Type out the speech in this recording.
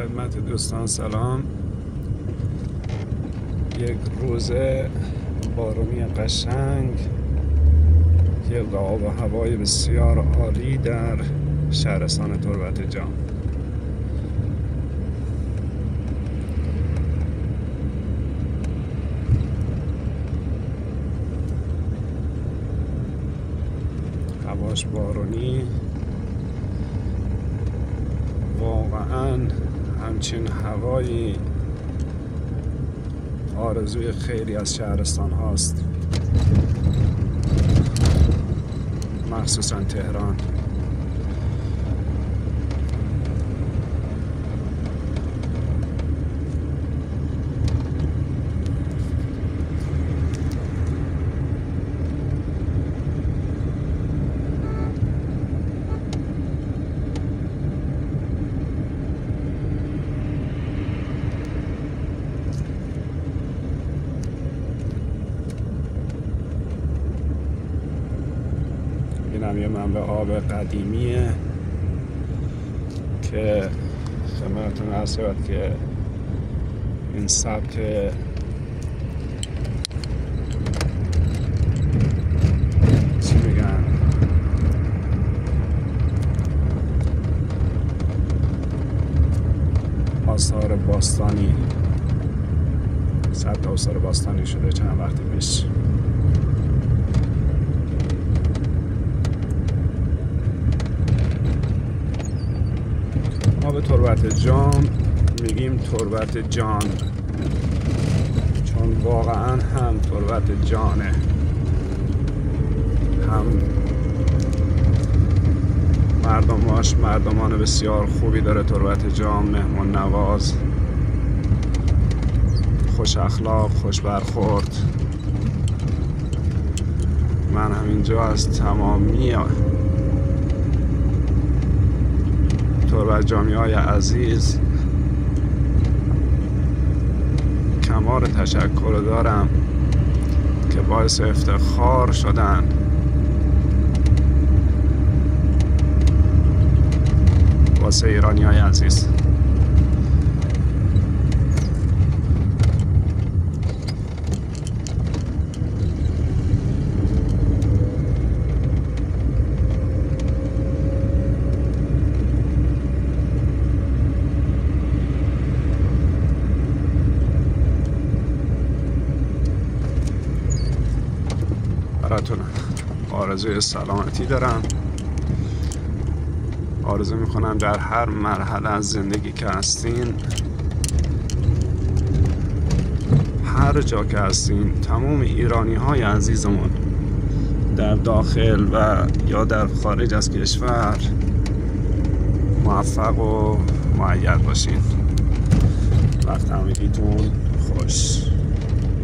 خدمت دوستان سلام. یک روز بارونی قشنگ، یک آب و هوای بسیار عالی در شهرستان تربت جام. هواش بارونی، واقعا همچین هوایی آرزوی خیلی از شهرستان هاست، مخصوصا تهران. اینم یه منبع آب قدیمیه که خدمتتون عرض شود که این سبک چی میگن، آثار باستانی، سبک آثار باستانی شده چند وقتی پیش. ما به تربت جام میگیم تربت جان، چون واقعا هم تربت جانه، هم مردماش مردمان بسیار خوبی داره. تربت جام مهمان نواز، خوش اخلاق، خوش برخورد. من همینجا از تمامی تربت جامی های عزیز کمال تشکر دارم که باعث افتخار شدن واسه ایرانی های عزیز. براتون آرزوی سلامتی دارم. آرزو میکنم در هر مرحله از زندگی که هستین، هر جا که هستین، تمام ایرانی های عزیزمون در داخل و یا در خارج از کشور موفق و مؤید باشین. وقت همگیتون خوش.